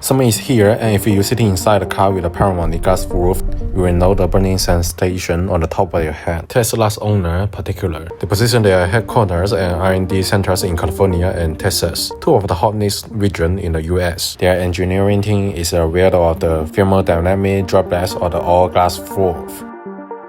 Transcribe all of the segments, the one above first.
Summer is here, and if you're sitting inside a car with a panoramic glass roof, you will know the burning sensation on the top of your head. Tesla's owner, particular, they position their headquarters and R&D centers in California and Texas, two of the hottest regions in the US. Their engineering team is aware of the thermodynamic drawbacks of the all-glass roof.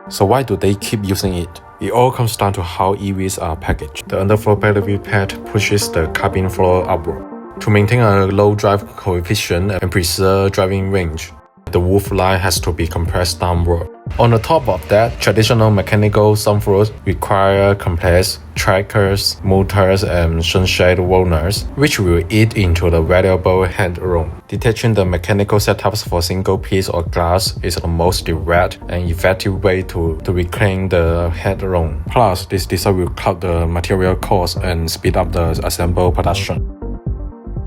So why do they keep using it? It all comes down to how EVs are packaged. The underfloor battery pad pushes the cabin floor upward. To maintain a low drive coefficient and preserve driving range, the roof line has to be compressed downward. On the top of that, traditional mechanical sunroofs require complex trackers, motors, and sunshade rollers, which will eat into the variable headroom. Detaching the mechanical setups for single piece of glass is the most direct and effective way to reclaim the headroom. Plus, this design will cut the material cost and speed up the assembly production.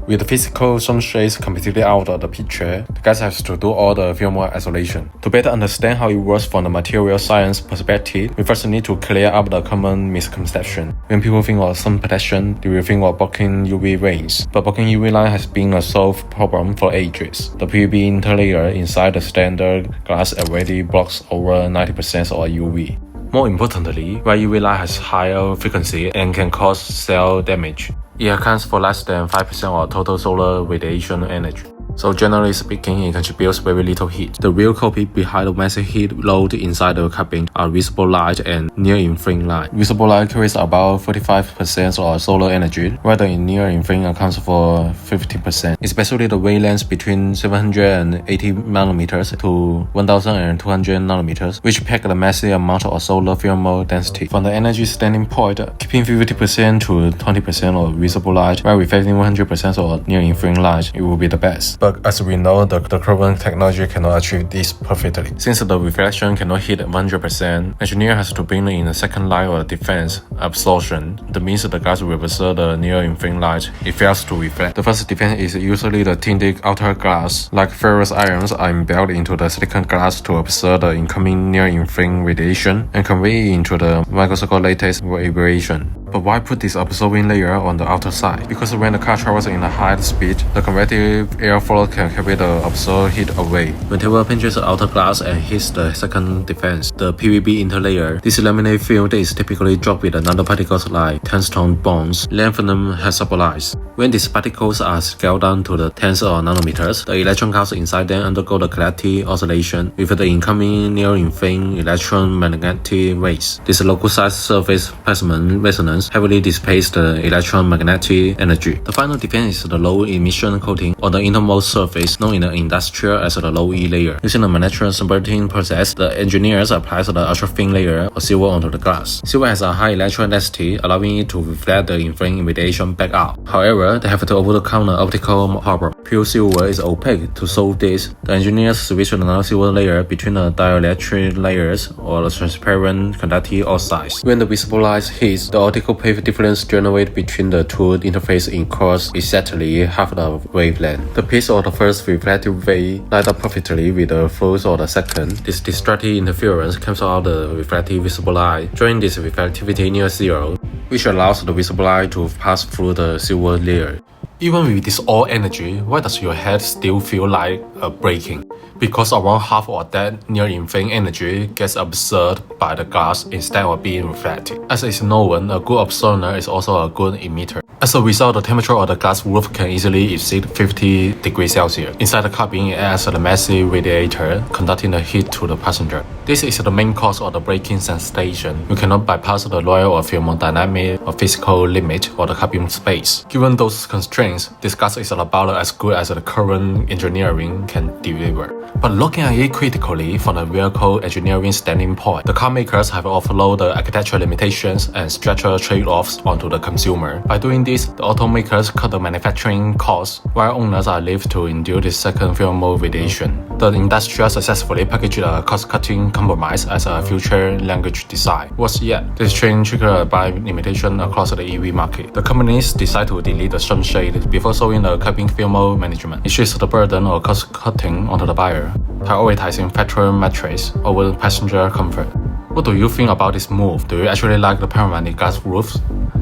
With the physical sunshades completely out of the picture, the guys have to do all the thermal isolation. To better understand how it works from the material science perspective, we first need to clear up the common misconception. When people think of sun protection, they will think of blocking UV rays. But blocking UV light has been a solved problem for ages. The PVB interlayer inside the standard glass already blocks over 90% of UV. More importantly, while UV light has higher frequency and can cause cell damage, it accounts for less than 5% of total solar radiation energy. So generally speaking, it contributes very little heat. The real culprit behind the massive heat load inside the cabin are visible light and near-infrared light. Visible light carries about 45% of solar energy, while the near-infrared accounts for 50%, especially the wavelengths between 780 nanometers to 1200 nanometers, which pack a massive amount of solar thermal density. From the energy standing point, keeping 50% to 20% of visible light while reflecting 100% of near-infrared light, it will be the best. But as we know, the current technology cannot achieve this perfectly. Since the reflection cannot hit 100%, engineer has to bring in a second line of defense, absorption. That means the glass will absorb the near-infrared light. It fails to reflect. The first defense is usually the tinted outer glass. Like ferrous ions are embedded into the silicon glass to absorb the incoming near-infrared radiation and convey it into the microscopic lattice radiation. But why put this absorbing layer on the outer side? Because when the car travels in a high speed, the convective airflow can carry the absorbed heat away. When tail pinches the outer glass and hits the second defense, the PVB interlayer, this laminate film is typically dropped with nanoparticles like tungsten bonds, lengthened and stabilized. When these particles are scaled down to the tens of nanometers, the electron clouds inside them undergo the galactic oscillation with the incoming near-infrared electromagnetic waves. This localized surface plasmon resonance heavily dissipates the electromagnetic energy. The final defense is the low emission coating on the innermost surface, known in the industry as the low E layer. Using the manufacturing smelting process, the engineers apply the ultra-thin layer of silver onto the glass. Silver has a high electron density, allowing it to reflect the infrared radiation back out. However, they have to overcome the optical problem. Pure silver is opaque. To solve this, the engineers switch the non-silver layer between the dielectric layers or the transparent conductive oxides. When the visible light hits, the optical wave difference generated between the two interfaces equals exactly half the wavelength. The piece of the first reflective ray light up perfectly with the flows of the second. This destructive interference cancels out the reflective visible light, drawing this reflectivity near zero, which allows the visible light to pass through the silver layer. Even with this all energy, why does your head still feel like breaking? Because around half of that near-infrared energy gets absorbed by the glass instead of being reflected. As is known, a good absorber is also a good emitter. As a result, the temperature of the glass roof can easily exceed 50 degrees Celsius. Inside the cabin, it acts as a massive radiator, conducting the heat to the passenger. This is the main cause of the breaking sensation. You cannot bypass the law of thermodynamic or physical limit of the cabin space. Given those constraints, this glass is about as good as the current engineering can deliver. But looking at it critically from a vehicle engineering standing point, the car makers have offloaded the architectural limitations and structural trade-offs onto the consumer. By doing this, the automakers cut the manufacturing costs, while owners are left to endure this second thermal radiation. The industry successfully packaged a cost-cutting compromise as a future language design. Worse yet, this change triggered by limitation across the EV market. The companies decide to delete the sunshade before solving the cabin thermal management. It shifts the burden of cost-cutting onto the buyer, prioritizing factory metrics over passenger comfort. What do you think about this move? Do you actually like the panoramic glass roofs?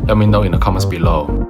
Let me know in the comments below.